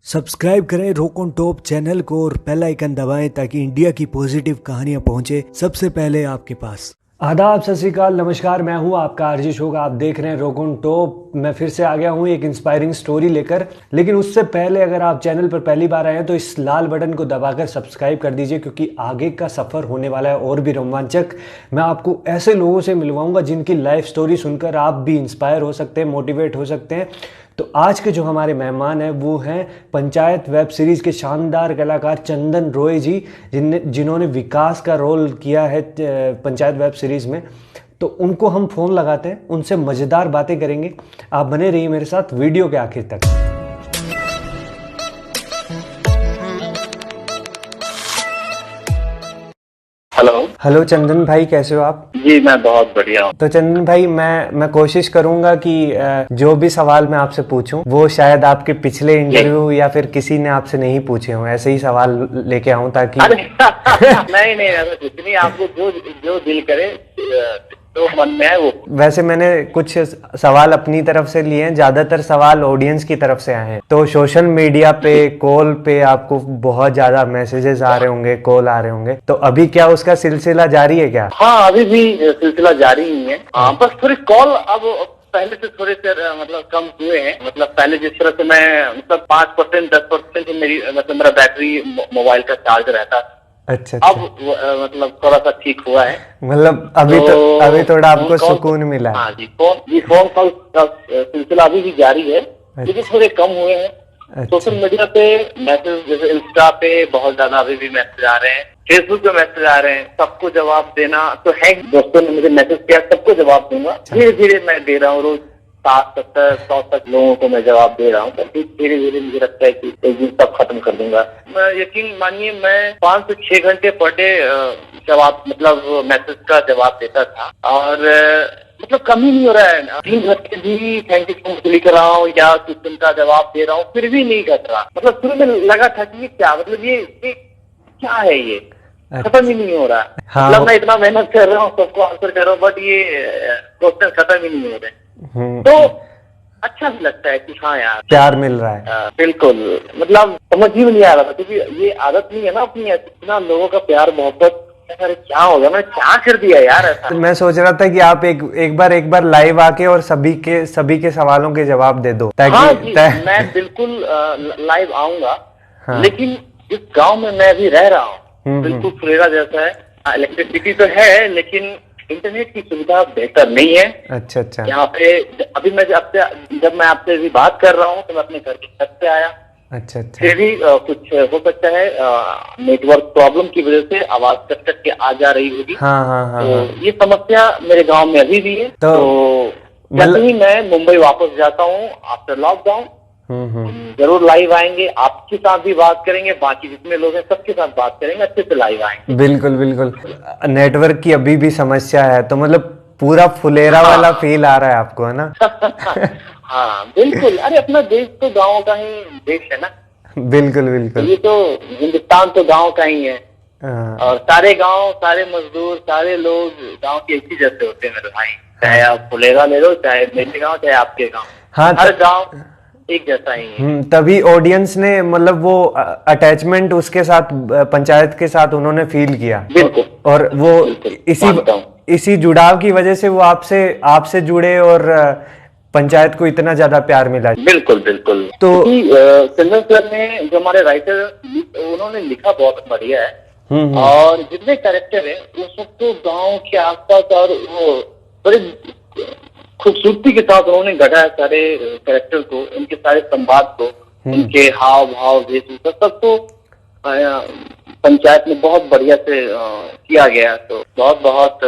Subscribe करें रोक on top channel को और बेल आइकन दबाएं ताकि इंडिया की पॉजिटिव कहानियां पहुंचे सबसे पहले आपके पास। आदाब, सत श्री अकाल, नमस्कार। मैं हूं आपका आरजे शोक। आप देख रहे हैं रोक ऑन टॉप। मैं फिर से आ गया हूं एक इंस्पायरिंग स्टोरी लेकर। लेकिन उससे पहले अगर आप चैनल पर पहली बार आए हैं तो इस लाल बटन को दबाकर सब्सक्राइब कर दीजिए, क्योंकि आगे का सफ़र होने वाला है और भी रोमांचक। मैं आपको ऐसे लोगों से मिलवाऊंगा जिनकी लाइफ स्टोरी सुनकर आप भी इंस्पायर हो सकते हैं, मोटिवेट हो सकते हैं। तो आज के जो हमारे मेहमान हैं वो हैं पंचायत वेब सीरीज़ के शानदार कलाकार चंदन रॉय जी, जिन्होंने विकास का रोल किया है पंचायत वेब सीरीज़ में। तो उनको हम फ़ोन लगाते हैं, उनसे मज़ेदार बातें करेंगे। आप बने रहिए मेरे साथ वीडियो के आखिर तक। हेलो चंदन भाई, कैसे हो आप? जी मैं बहुत बढ़िया हूँ। तो चंदन भाई, मैं कोशिश करूंगा कि जो भी सवाल मैं आपसे पूछूं वो शायद आपके पिछले इंटरव्यू या फिर किसी ने आपसे नहीं पूछे हों, ऐसे ही सवाल लेके आऊं ताकि नहीं ऐसा कुछ नहीं, आपको जो दिल करे तो मन में है वो। वैसे मैंने कुछ सवाल अपनी तरफ से लिए हैं, ज्यादातर सवाल ऑडियंस की तरफ से आए हैं। तो सोशल मीडिया पे, कॉल पे आपको बहुत ज्यादा मैसेजेस आ रहे होंगे, कॉल आ रहे होंगे। तो अभी क्या उसका सिलसिला जारी है क्या? हाँ, अभी भी सिलसिला जारी ही है। बस थोड़ी कॉल अब पहले से थोड़े से मतलब कम हुए हैं। मतलब पहले जिस तरह से मैं मतलब 5% 10% मेरी मतलब मेरा बैटरी मोबाइल का चार्ज रहता था। अच्छा। अब मतलब थोड़ा सा ठीक हुआ है। मतलब अभी थोड़ा आपको सुकून मिला है। हाँ जी, फोन कॉल का सिलसिला अभी भी जारी है, लेकिन थोड़े कम हुए हैं। अच्छा। सोशल मीडिया पे मैसेज, जैसे इंस्टा पे बहुत ज्यादा अभी भी मैसेज आ रहे हैं, फेसबुक पे मैसेज आ रहे हैं। सबको जवाब देना तो है। दोस्तों ने मुझे मैसेज किया, सबको जवाब दूंगा। धीरे धीरे मैं दे रहा हूँ, रोज 60, 70, 100 तक लोगों को मैं जवाब दे रहा हूँ। धीरे धीरे मुझे लगता है कि एक दिन सब खत्म कर दूंगा। मैं यकीन मानिए, मैं 5 से 6 घंटे पर डे जवाब मतलब मैसेज का जवाब देता था, और मतलब कम ही नहीं हो रहा है। 3 घंटे भी थैंक यू लिख रहा हूँ या सिस्टम का जवाब दे रहा हूँ, फिर भी नहीं घट रहा। मतलब शुरू में लगा था कि क्या मतलब ये क्या है, ये खत्म ही नहीं हो रहा। हाँ, मतलब मैं इतना मेहनत कर रहा हूँ, सबको आंसर कर रहा हूँ, बट ये क्वेश्चन खत्म ही नहीं हो रहे। तो अच्छा भी लगता है कि हाँ यार प्यार मिल रहा है। बिल्कुल। मतलब समझ ही नहीं आ रहा था, क्योंकि ये आदत नहीं है ना अपनी, इतना लोगों का प्यार मोहब्बत। अरे क्या होगा, मैं क्या कर दिया यार ऐसा। तो मैं सोच रहा था कि आप एक बार लाइव आके और सभी के सवालों के जवाब दे दो ताकि हाँ जी, मैं बिल्कुल लाइव आऊंगा। हाँ। लेकिन जिस गांव में मैं अभी रह रहा हूँ बिल्कुल फुलेरा जैसा है। इलेक्ट्रिसिटी तो है लेकिन इंटरनेट की सुविधा बेहतर नहीं है। अच्छा। यहाँ पे अभी मैं जब मैं आपसे अभी बात कर रहा हूँ तो मैं अपने घर की छत पे आया। अच्छा। फिर भी कुछ हो सकता है, नेटवर्क प्रॉब्लम की वजह से आवाज कट के आ जा रही होगी। हाँ। तो ये समस्या मेरे गांव में अभी भी है। तो जैसे ही मैं मुंबई वापस जाता हूँ आफ्टर लॉकडाउन, जरूर लाइव आएंगे, आपके साथ भी बात करेंगे, बाकी जितने लोग हैं सबके साथ बात करेंगे, अच्छे से लाइव आएंगे। बिल्कुल। नेटवर्क की अभी भी समस्या है तो मतलब पूरा फुलेरा वाला फील आ रहा है आपको, है ना? हाँ बिल्कुल। अरे अपना देश तो गाँव का ही देश है ना। बिल्कुल। ये तो हिंदुस्तान तो गाँव का ही है। और सारे गाँव, सारे मजदूर, सारे लोग गाँव के एक ही जैसे होते हैं मेरे भाई। चाहे आप फुलेरा ले लो, चाहे मेरे गाँव, चाहे आपके गाँव। हाँ, हर गाँव एक जैसा ही है। तभी ऑडियंस ने मतलब वो अटैचमेंट उसके साथ, पंचायत के साथ उन्होंने फील किया। बिल्कुल। और वो इसी जुड़ाव की वजह से वो आपसे जुड़े और पंचायत को इतना ज्यादा प्यार मिला। बिल्कुल। तो चंदन सर ने, जो हमारे राइटर, उन्होंने लिखा बहुत बढ़िया है। और जितने कैरेक्टर है वो सबको गाँव के आसपास और वो बड़े खूबसूरती के साथ उन्होंने गढ़ा है। सारे कैरेक्टर को, उनके सारे संवाद को, उनके हाव भाव, वेशभूषा सबको पंचायत में बहुत बढ़िया से किया गया। तो बहुत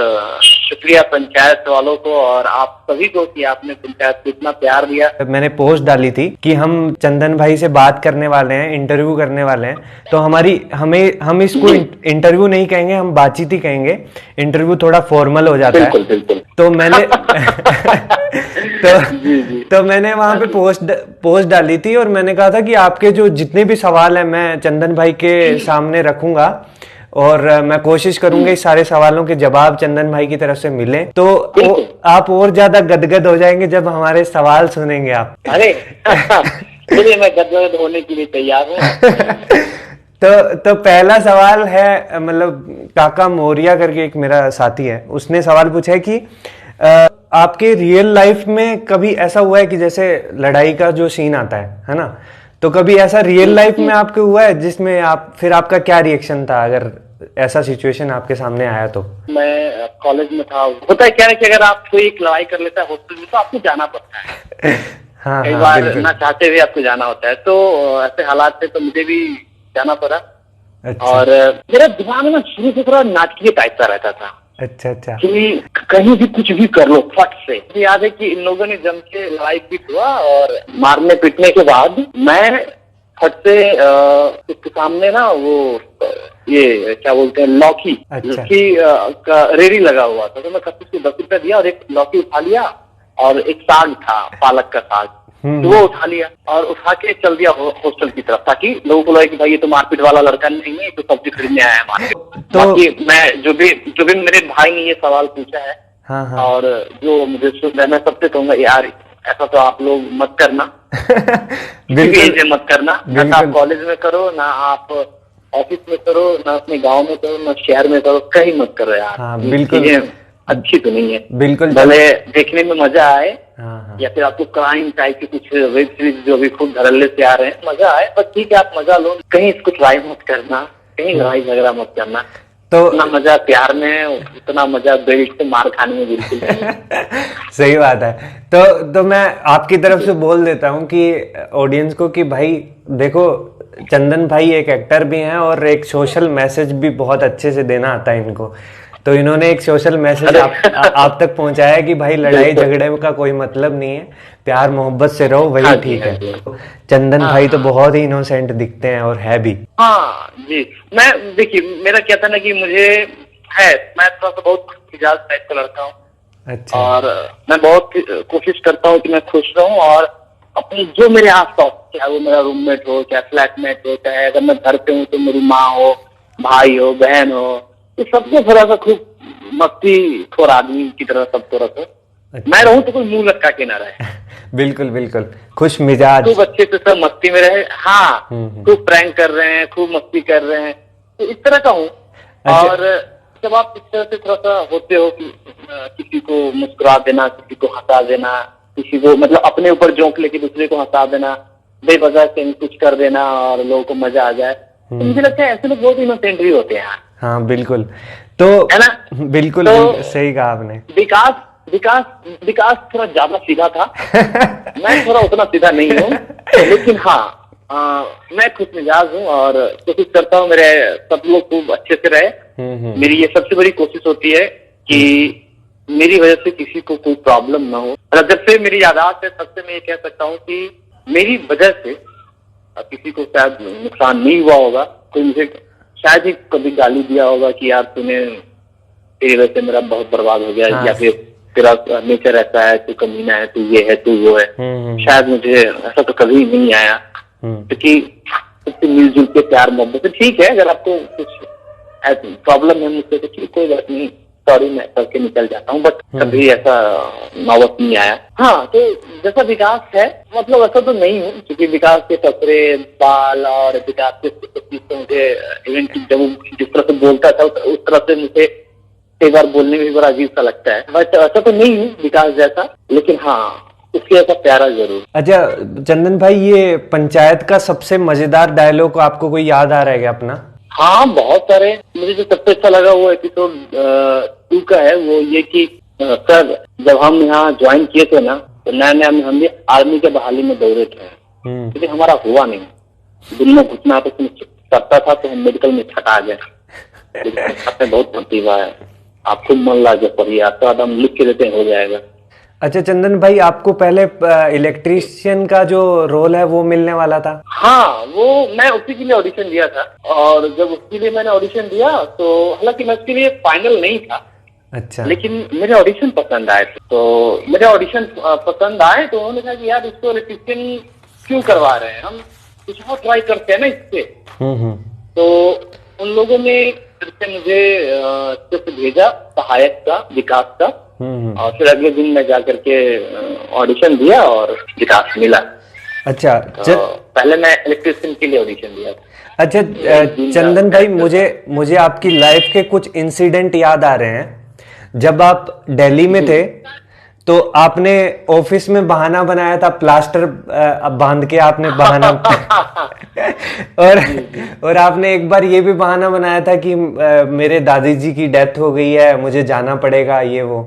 शुक्रिया पंचायत वालों को और आप सभी को कि आपने पंचायत को इतना प्यार दिया। मैंने पोस्ट डाली थी कि हम चंदन भाई से बात करने वाले हैं, इंटरव्यू करने वाले हैं। तो हम इसको इंटरव्यू नहीं कहेंगे, हम बातचीत ही कहेंगे। इंटरव्यू थोड़ा फॉर्मल हो जाता है। बिल्कुल। तो मैंने तो मैंने वहां पे पोस्ट डाली थी और मैंने कहा था कि आपके जो जितने भी सवाल हैं मैं चंदन भाई के सामने रखूंगा और मैं कोशिश करूंगा इस सारे सवालों के जवाब चंदन भाई की तरफ से मिले। तो आप और ज्यादा गदगद हो जाएंगे जब हमारे सवाल सुनेंगे आप। अरे चलिए मैं गदगद होने के लिए तैयार हूँ। तो पहला सवाल है, मतलब काका मौर्या करके एक मेरा साथी है, उसने सवाल पूछा है कि आपके रियल लाइफ में कभी ऐसा हुआ है कि जैसे लड़ाई का जो सीन आता है ना, तो कभी ऐसा रियल लाइफ में आपके हुआ है जिसमें आप फिर आपका क्या रिएक्शन था अगर ऐसा सिचुएशन आपके सामने आया तो? मैं कॉलेज में था, होता है क्या है कि अगर आप कोई एक लड़ाई कर लेता है हॉस्टल में तो आपको जाना पड़ता है। हाँ, कई हाँ, बार बिल्कुल। ना चाहते हुए आपको जाना होता है, तो ऐसे हालात थे तो मुझे भी जाना पड़ा। अच्छा, और मेरा दिमाग में शुरू से थोड़ा नाटकीय टाइप का रहता था अच्छा, अच्छा। कि कहीं भी कुछ भी कर लो फट से। मुझे याद है कि इन लोगों ने जम के लड़ाई पीट हुआ और मारने पीटने के बाद मैं फट से उसके सामने ना वो ये क्या बोलते हैं लौकी, अच्छा। जिसकी का रेडी लगा हुआ था, तो मैं कच्चे को 10 रुपया दिया और एक लौकी उठा लिया और एक साग था, पालक का साग, तो वो उठा लिया और उठा के चल दिया हॉस्टल की तरफ, ताकि लोगों को लगे कि भाई ये तो मारपीट वाला लड़का नहीं है, तो सब्जी खरीदने आया है मार्केट। तो बाकी मैं जो भी मेरे भाई ने ये सवाल पूछा है, हाँ, हाँ। और जो मुझे सुन, मैं सबसे कहूंगा यार ऐसा तो आप लोग मत करना, बिल्कुल मत करना, ना तो आप कॉलेज में करो, ना आप ऑफिस में करो, ना अपने गांव में करो, ना शहर में करो, कहीं मत करो यार। हाँ, बिल्कुल अच्छी तो नहीं है। बिल्कुल। भले देखने में मजा आए, हाँ, हाँ। या फिर आपको क्राइम टाइप के कुछ वेब सीरीज जो भी खूब धड़ल्ले से आ रहे हैं मजा आए, बस ठीक है आप मजा लो, कहीं इसको ट्राई मत करना, कहीं लड़ाई झगड़ा मत करना। तो उतना मजा प्यार में, उतना मजा बेल्ट से मार खाने में बिल्कुल नहीं। सही बात है। तो मैं आपकी तरफ से बोल देता हूँ कि ऑडियंस को कि भाई देखो, चंदन भाई एक एक्टर भी हैं और एक सोशल मैसेज भी बहुत अच्छे से देना आता है इनको। तो इन्होंने एक सोशल मैसेज आप तक पहुंचाया है कि भाई लड़ाई झगड़े का कोई मतलब नहीं है, प्यार मोहब्बत से रहो, वही ठीक है। चंदन भाई तो बहुत ही इनोसेंट दिखते हैं और है भी। हाँ जी, मैं देखिए मेरा क्या था ना कि मुझे है, मैं थोड़ा सा बहुत मिजाज टाइप का लड़का हूँ। अच्छा। और मैं बहुत कोशिश करता हूँ कि मैं खुश रहूँ, और अपनी जो मेरे आसपास, चाहे वो मेरा रूममेट हो, चाहे फ्लैटमेट हो, चाहे अगर मैं घर पे हूँ तो मेरी माँ हो, भाई हो, बहन हो, तो सबको थोड़ा सा खूब मस्ती खोर आदमी की तरह सबको रखो। अच्छा। मैं रहूँ तो कोई मुंह लटका के ना रहे। बिल्कुल बिल्कुल, खुश मिजाज, खूब अच्छे से सब मस्ती में रहे। हाँ, खूब प्रैंक कर रहे हैं, खूब मस्ती कर रहे हैं, तो इस तरह का हूँ। और जब आप इस तरह से थोड़ा सा होते हो कि किसी को मुस्कुरा देना, किसी को हंसा देना, किसी को मतलब अपने ऊपर जोक लेके दूसरे को हंसा देना, बेवजह से कुछ कर देना और लोगों को मजा आ जाए, तो मुझे लगता है ऐसे लोग बहुत इनोसेंट भी होते हैं। हाँ बिल्कुल, तो है ना, बिल्कुल, तो बिल्कुल सही कहा आपने। विकास थोड़ा ज्यादा सीधा था। मैं थोड़ा उतना सीधा नहीं हूँ, लेकिन हाँ मैं खुश मिजाज हूँ और कोशिश करता हूँ मेरे सब लोग खूब अच्छे से रहे। मेरी ये सबसे बड़ी कोशिश होती है कि मेरी वजह से किसी को कोई प्रॉब्लम ना हो। और जब से मेरी यादाश्त है तब से मैं ये कह सकता हूँ कि मेरी वजह से किसी को शायद नुकसान नहीं हुआ होगा। कोई मुझे शायद ही कभी गाली दिया होगा कि यार तूने, तेरी वजह से मेरा बहुत बर्बाद हो गया, या फिर तेरा नेचर ऐसा है, तू कमीना है, तू ये है, तू वो है। शायद मुझे ऐसा तो कभी नहीं आया, क्योंकि सबसे मिलजुल के प्यार मोहब्बत से ठीक है। अगर आपको कुछ प्रॉब्लम है मुझसे तो ठीक, कोई बात नहीं, सॉरी मैं करके निकल जाता हूँ, बट कभी ऐसा नौबत नहीं आया। हाँ, तो जैसा विकास है, मतलब ऐसा तो नहीं हूँ, क्योंकि विकास के कपड़े, बाल और विकास के मुझे इवेंट जब जिस तरह से बोलता था उस तरह से मुझे कई बार बोलने में भी बड़ा अजीब सा लगता है। बट ऐसा तो नहीं हूँ विकास जैसा, लेकिन हाँ उसके ऐसा प्यारा जरूर। अच्छा चंदन भाई, ये पंचायत का सबसे मजेदार डायलॉग आपको कोई याद आ रहा है क्या अपना? हाँ बहुत सारे। मुझे जो सबसे अच्छा लगा वो एपिसोड 2 का है, वो ये कि सर जब हम यहाँ ज्वाइन किए थे ना, तो नया नया में हम भी आर्मी के बहाली में दौड़े थे, क्योंकि हमारा हुआ नहीं, दिल में घुटना तो करता था, तो हम मेडिकल में छटा गए। बहुत प्रतिभा है, आप खुद मन ला जब पढ़िए, आपका आदम लिख के देते हो जाएगा। अच्छा चंदन भाई, आपको पहले इलेक्ट्रीशियन का जो रोल है वो मिलने वाला था? हाँ, वो मैं उसी के लिए ऑडिशन दिया था, और जब उसके लिए मैंने ऑडिशन दिया तो हालांकि मैं उसके लिए फाइनल नहीं था। अच्छा। लेकिन मेरे ऑडिशन पसंद आए थे, तो मेरे ऑडिशन पसंद आए तो उन्होंने कहा कि यार इसको इलेक्ट्रीशियन क्यों करवा रहे हैं, हम कुछ और ट्राई करते हैं ना इससे। तो उन लोगों ने फिर से मुझे सिर्फ भेजा सहायक का, विकास का, और फिर अगले दिन मैं जाकर के ऑडिशन दिया और विकास मिला। अच्छा तो पहले मैं इलेक्ट्रिशियन के लिए ऑडिशन दिया था। अच्छा चंदन भाई, मुझे आपकी लाइफ के कुछ इंसिडेंट याद आ रहे हैं। जब आप दिल्ली में थे तो आपने ऑफिस में बहाना बनाया था, प्लास्टर बांध के आपने बहाना और आपने एक बार ये भी बहाना बनाया था कि मेरे दादी जी की डेथ हो गई है, मुझे जाना पड़ेगा, ये वो।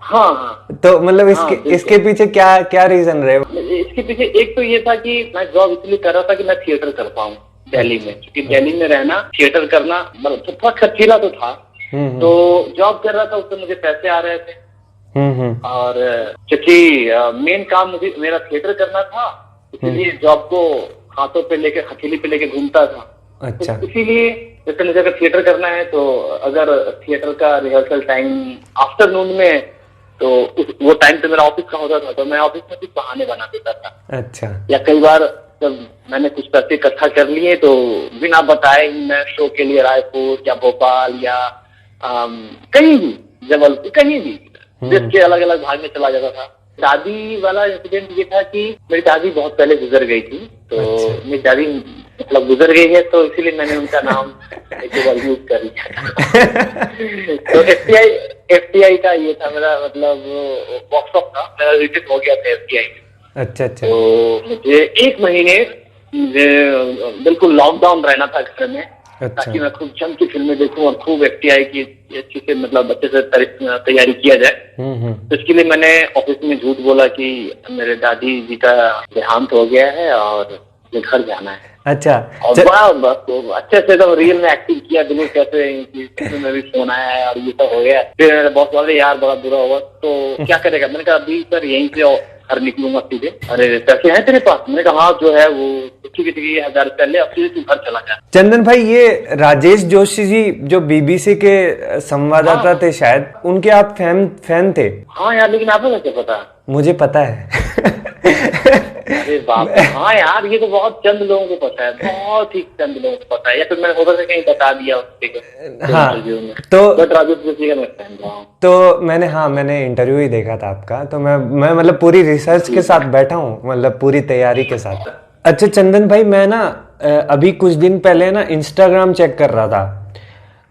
हाँ, तो मतलब इसके पीछे क्या क्या रीजन रहे? इसके पीछे एक तो ये था कि मैं जॉब इसलिए कर रहा था कि मैं थिएटर कर पाऊँ दिल्ली में, क्योंकि दिल्ली में रहना, थिएटर करना मतलब थोड़ा खर्चीला तो था। तो जॉब कर रहा था, उससे मुझे पैसे आ रहे थे। और क्योंकि मेन काम मुझे मेरा थिएटर करना था, इसलिए जॉब को हाथों पे लेके, हथेली पे लेके घूमता था। अच्छा। तो इसीलिए जैसे मुझे अगर थिएटर करना है तो अगर थिएटर का रिहर्सल टाइम आफ्टरनून में, तो वो टाइम पे मेरा ऑफिस का होता था, तो मैं ऑफिस में कुछ बहाने बना देता था। अच्छा। या कई बार जब मैंने कुछ पैसे इकट्ठा कर लिए तो बिना बताए मैं शो के लिए रायपुर या भोपाल या कहीं भी, जबलपुर, कहीं भी देश के अलग अलग भाग में चला जाता था। दादी वाला इंसिडेंट ये था कि मेरी दादी बहुत पहले गुजर गई थी, तो मेरी दादी मतलब गुजर गई है, तो इसीलिए मैंने उनका नाम एक बार यूज कर लिया। तो एफटीआई का ये था मेरा, मतलब वर्कशॉप था मेरा, रिजेक्ट हो गया था एफटीआई में। अच्छा। तो मुझे 1 महीने बिल्कुल लॉकडाउन रहना था घर में। अच्छा। ताकि मैं खूब जम की फिल्में देखूं और खूब एफटीआई की अच्छे से, मतलब अच्छे से तैयारी किया जाए। तो इसके लिए मैंने ऑफिस में झूठ बोला कि मेरे दादी जी का देहांत हो गया है और मुझे घर जाना है। अच्छा। और बड़ा अच्छे से एकदम रियल में एक्टिंग किया, बिल्कुल कैसे में भी फोन आया है और ये सब हो गया। फिर मेरे बॉस वाले, यार बड़ा बुरा हुआ, तो क्या करेगा? मैंने कहा अभी सर यहीं से घर निकलूंगा सीधे। अरे पैसे हैं तेरे पास? मैंने कहा हाँ जो है वो, ठीक है 1000 रुपया ले, अब सीधे तू घर चला जा। चंदन भाई, ये राजेश जोशी जी जो बीबीसी के संवाददाता थे शायद, उनके आप फैन थे? हाँ यार, लेकिन आपको कैसे पता? मुझे पता है। अरे बाप रे, हाँ यार, ये तो बहुत चंद लोगों को पता है, बहुत ही चंद लोगों को पता है, या फिर मैंने होता से कहीं बता दिया उसके। हाँ, तो मैंने इंटरव्यू ही देखा था आपका, तो मैं मतलब पूरी रिसर्च के साथ बैठा हूँ, मतलब पूरी तैयारी के साथ। अच्छा चंदन भाई, मैं ना अभी कुछ दिन पहले ना इंस्टाग्राम चेक कर रहा था,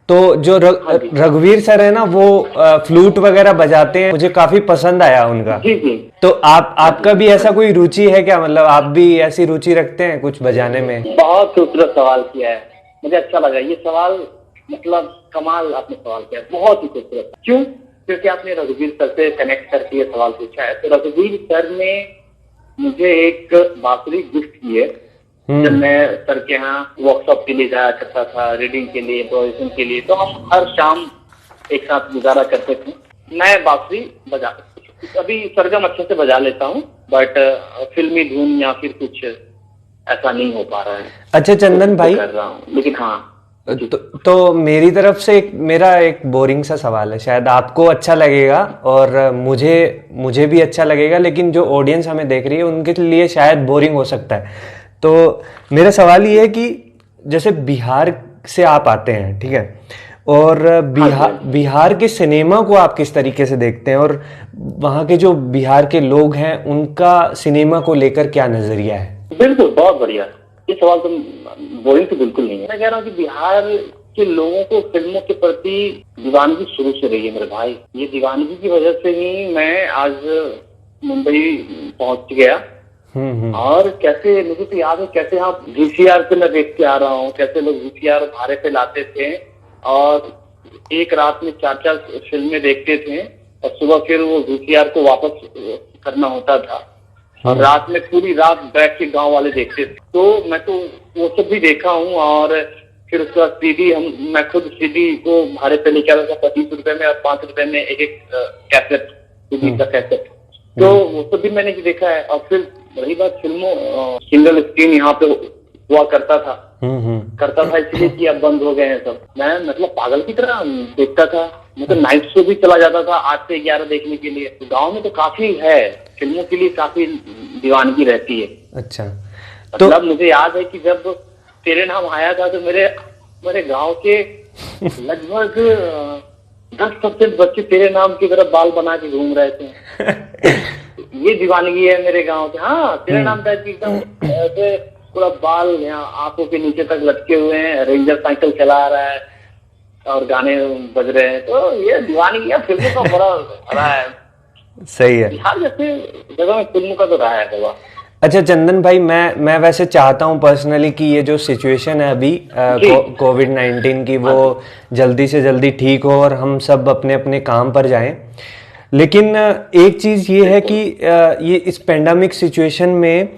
तो जो रघुवीर सर है ना, वो फ्लूट वगैरह बजाते हैं, मुझे काफी पसंद आया उनका। जी जी। तो आपका भी ऐसा कोई रुचि है क्या? मतलब आप भी ऐसी रुचि रखते हैं कुछ बजाने में? बहुत खूबसूरत सवाल किया है, मुझे अच्छा लगा ये सवाल, मतलब कमाल आपने सवाल किया, बहुत ही खूबसूरत। क्यों? क्योंकि आपने रघुवीर सर से कनेक्ट करके ये सवाल पूछा है। तो रघुवीर सर ने मुझे एक बांसुरी गिफ्ट की है। जब मैं सर के यहाँ वर्कशॉप के लिए जाया करता था, रीडिंग के लिए, प्रोजेक्शन के लिए, तो हम हर शाम एक साथ गुजारा करते थे। मैं बांसुरी बजा, अभी सरगम अच्छे से बजा लेता हूँ, बट फिल्मी धुन या फिर कुछ ऐसा नहीं हो पा रहा है। अच्छा चंदन भाई, कर रहा हूँ, लेकिन हाँ तो मेरी तरफ से मेरा एक बोरिंग सा सवाल है, शायद आपको अच्छा लगेगा और मुझे भी अच्छा लगेगा, लेकिन जो ऑडियंस हमें देख रही है उनके लिए शायद बोरिंग हो सकता है। तो मेरा सवाल ये है कि जैसे बिहार से आप आते हैं, ठीक है, और बिहार के सिनेमा को आप किस तरीके से देखते हैं, और वहाँ के जो बिहार के लोग हैं उनका सिनेमा को लेकर क्या नजरिया है? बिल्कुल, बहुत बढ़िया। ये सवाल तो बोरिंग तो बिल्कुल नहीं है। मैं कह रहा हूँ कि बिहार के लोगों को फिल्मों के प्रति दीवानगी शुरू से रही है मेरे भाई। ये दीवानगी की वजह से ही मैं आज मुंबई पहुंच गया। और कैसे, मुझे तो याद है कैसे आप वीसीआर से मैं देख के आ रहा हूँ, कैसे लोग वीसीआर भाड़े पे लाते थे और एक रात में 4-4 फिल्में देखते थे, और सुबह फिर वो वीसीआर को वापस करना होता था, और रात में पूरी रात बैठ के गांव वाले देखते थे। तो मैं तो वो सब भी देखा हूँ। और फिर उसके बाद सीडी, मैं खुद सीडी को भाड़े पे लेके आता था 25 रुपए में, और 5 रुपए में एक कैसेट, सीडी का कैसेट, तो वो सब भी मैंने देखा है। और फिर रही बात फिल्मों, सिंगल स्क्रीन यहाँ पे हुआ करता था इसलिए कि अब बंद हो गए हैं सब। मैं मतलब पागल की तरह देखता था, मैं तो नाइट शो भी चला जाता था 8 से 11 देखने के लिए। गांव में तो काफी है, फिल्मों के लिए काफी दीवानगी रहती है। अच्छा, मतलब मुझे याद है कि जब तेरे नाम आया था तो मेरे गांव के लगभग 10% बच्चे तेरे नाम की तरफ बाल बना के घूम रहे थे। ये दीवानगी है मेरे गांव की। हाँ, तेरे नाम टाइप की एकदम ऐसे पूरा बाल यहाँ आंखों के नीचे तक लटके हुए हैं, रेंजर साइकिल चला रहा है और गाने बज रहे हैं। तो ये दीवानगी है फिल्मों का बड़ा रहा है। सही है। बिहार जैसे जगह में फिल्मों का तो रहा है बाबा। अच्छा चंदन भाई, मैं वैसे चाहता हूं पर्सनली कि ये जो सिचुएशन है अभी कोविड-19 की, वो जल्दी से जल्दी ठीक हो और हम सब अपने अपने काम पर जाएं। लेकिन एक चीज ये है कि ये इस पेंडेमिक सिचुएशन में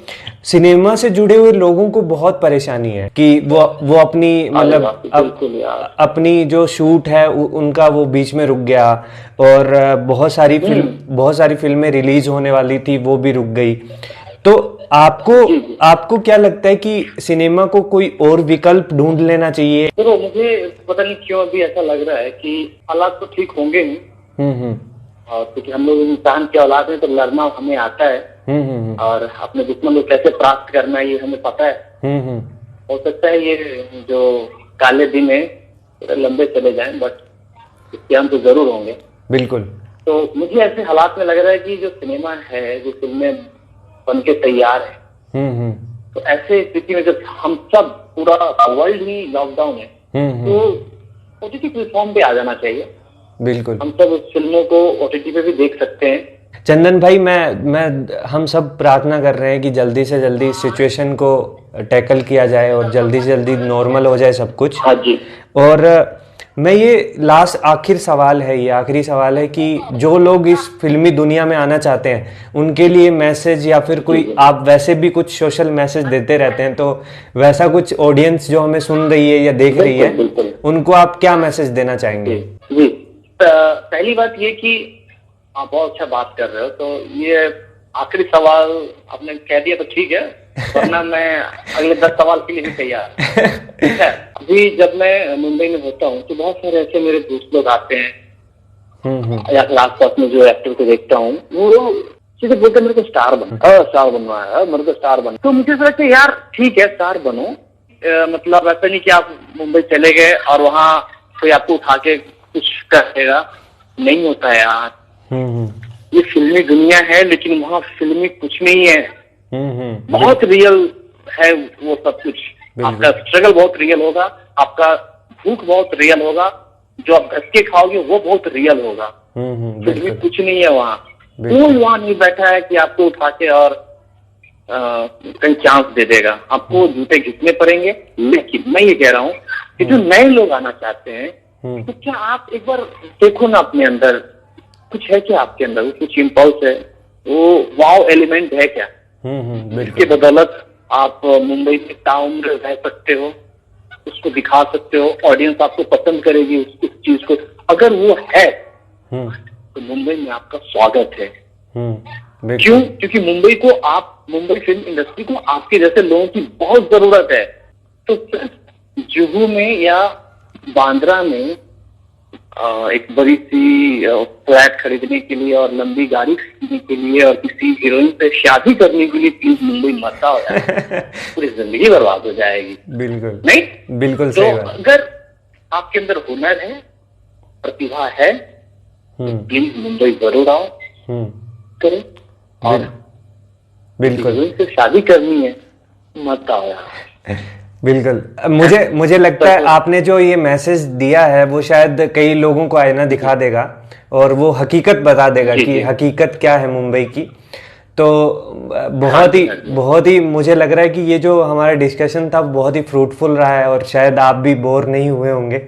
सिनेमा से जुड़े हुए लोगों को बहुत परेशानी है कि वो अपनी मतलब अपनी जो शूट है उनका वो बीच में रुक गया, और बहुत सारी फिल्में रिलीज होने वाली थी वो भी रुक गई। तो आपको क्या लगता है कि सिनेमा को कोई और विकल्प ढूंढ लेना चाहिए? देखो, मुझे पता नहीं क्यों अभी ऐसा लग रहा है कि हालात तो ठीक होंगे नहीं। और क्योंकि हम लोग इंसान के औलाद में तो लड़ना हमें आता है, और अपने दुश्मन को कैसे प्राप्त करना है ये हमें पता है। हो सकता है ये जो काले दिन है लंबे चले जाएं, बट इसके हम तो जरूर होंगे। बिल्कुल। तो मुझे ऐसे हालात में लग रहा है कि जो सिनेमा है, जो फिल्में बन के तैयार है, तो ऐसे स्थिति में जब हम सब पूरा वर्ल्ड ही लॉकडाउन है, तो ओटीटी प्लेटफॉर्म पे आ जाना चाहिए। बिल्कुल, हम सब उस फिल्मों को ओटीटी पे भी देख सकते हैं। चंदन भाई, हम सब प्रार्थना कर रहे हैं कि जल्दी से जल्दी इस सिचुएशन को टैकल किया जाए और जल्दी से जल्दी नॉर्मल हो जाए सब कुछ। हाँ जी। और मैं ये आखिरी सवाल है कि जो लोग इस फिल्मी दुनिया में आना चाहते हैं उनके लिए मैसेज, या फिर कोई, आप वैसे भी कुछ सोशल मैसेज देते रहते हैं, तो वैसा कुछ ऑडियंस जो हमें सुन रही है या देख रही है, उनको आप क्या मैसेज देना चाहेंगे? जी, पहली बात ये कि आप बहुत अच्छा बात कर रहे हो, तो ये आखिरी सवाल आपने कह दिया तो ठीक है, वरना मैं अगले 10 सवाल के लिए भी तैयार। ठीक है। अभी जब मैं मुंबई में होता हूँ तो बहुत सारे ऐसे मेरे दोस्त लोग आते हैं, या आस पास में जो एक्टर को देखता हूँ, वो सीधे बोलते हैं मेरे को स्टार बनना है, मेरे को स्टार बन। तो मुझे लगता है यार ठीक है, स्टार बनो, मतलब ऐसा नहीं कि आप मुंबई चले गए और वहाँ कोई आपको उठा के कुछ करेगा, नहीं होता है यार। ये फिल्मी दुनिया है, लेकिन वहाँ फिल्मी कुछ नहीं है। बहुत रियल है वो सब कुछ। आपका स्ट्रगल बहुत रियल होगा, आपका भूख बहुत रियल होगा, जो आप घस के खाओगे वो बहुत रियल होगा। फिल्मी कुछ नहीं है वहाँ। कोई वहाँ नहीं बैठा है कि आपको उठा के और कहीं चांस दे देगा, आपको जूते घिसने पड़ेंगे। लेकिन मैं ये कह रहा हूँ कि जो नए लोग आना चाहते हैं, तो क्या आप एक बार देखो ना अपने अंदर, कुछ है क्या आपके अंदर, कुछ इम्पल्स है, वो वाव एलिमेंट है क्या, इसके बदौलत आप मुंबई में ताउम्र रह सकते हो, उसको दिखा सकते हो, ऑडियंस आपको पसंद करेगी उस चीज को। अगर वो है तो मुंबई में आपका स्वागत है। क्यों? क्योंकि मुंबई फिल्म इंडस्ट्री को आपके जैसे लोगों की बहुत जरूरत है। तो सिर्फ जुहू में या बांद्रा में एक बड़ी सी फ्लैट खरीदने के लिए और लंबी गाड़ी खरीदने के लिए और किसी हीरोइन से शादी करने के लिए प्लीज मुंबई मत आओ यार, पूरी जिंदगी बर्बाद हो जाएगी। बिल्कुल नहीं, बिल्कुल तो सही बात। अगर आपके अंदर हुनर है, प्रतिभा है, तो प्लीज मुंबई जरूर आओ, करें। और बिल्कुल हीरोइन से शादी करनी है, मत आओ यार। बिल्कुल। मुझे लगता है आपने जो ये मैसेज दिया है वो शायद कई लोगों को आईना दिखा देगा और वो हकीकत बता देगा कि हकीकत क्या है मुंबई की। तो बहुत ही मुझे लग रहा है कि ये जो हमारा डिस्कशन था बहुत ही फ्रूटफुल रहा है, और शायद आप भी बोर नहीं हुए होंगे,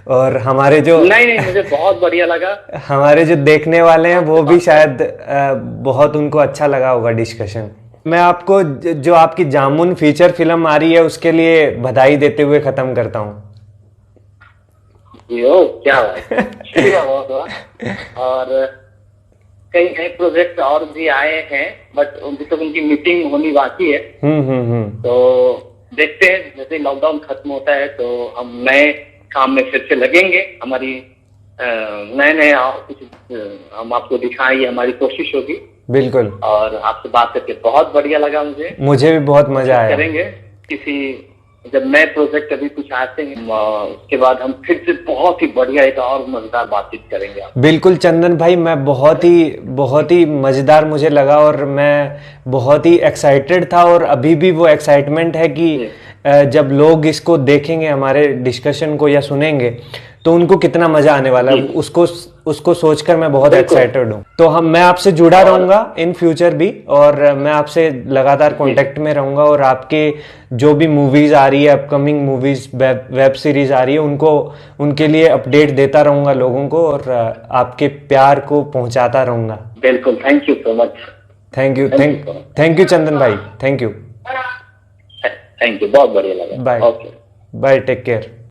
और हमारे जो नहीं मुझे बहुत बढ़िया लगा। हमारे जो देखने वाले हैं वो भी शायद बहुत उनको अच्छा लगा होगा डिस्कशन। मैं आपको जो आपकी जामुन फीचर फिल्म आ रही है उसके लिए बधाई देते हुए खत्म करता हूँ। क्या और कई नए प्रोजेक्ट और भी आए हैं, बट अभी तक उनकी मीटिंग होनी बाकी है। तो देखते हैं, जैसे लॉकडाउन खत्म होता है तो हम नए काम में फिर से लगेंगे। हमारी नए और कुछ हम आपको दिखाएं, ये हमारी कोशिश होगी। बिल्कुल। और आपसे बात करके बहुत बढ़िया लगा मुझे भी बहुत मजा आया। करेंगे किसी जब नए प्रोजेक्ट कभी कुछ आते हैं उसके बाद हम फिर से बहुत ही बढ़िया एक और मजेदार बातचीत करेंगे आप। बिल्कुल चंदन भाई, मैं बहुत ही मजेदार मुझे लगा और मैं बहुत ही एक्साइटेड था, और अभी भी वो एक्साइटमेंट है कि जब लोग इसको देखेंगे, हमारे डिस्कशन को या सुनेंगे, तो उनको कितना मजा आने वाला है, उसको सोचकर मैं बहुत एक्साइटेड हूँ। तो मैं आपसे जुड़ा रहूंगा इन फ्यूचर भी, और मैं आपसे लगातार कांटेक्ट में रहूंगा, और आपके जो भी मूवीज आ रही है, अपकमिंग मूवीज, वेब सीरीज आ रही है, उनके लिए अपडेट देता रहूंगा लोगों को, और आपके प्यार को पहुंचाता रहूंगा। बिल्कुल, thank you so much. Thank you Chandan भाई, थैंक यू, बहुत बढ़िया लगा। Bye, take care.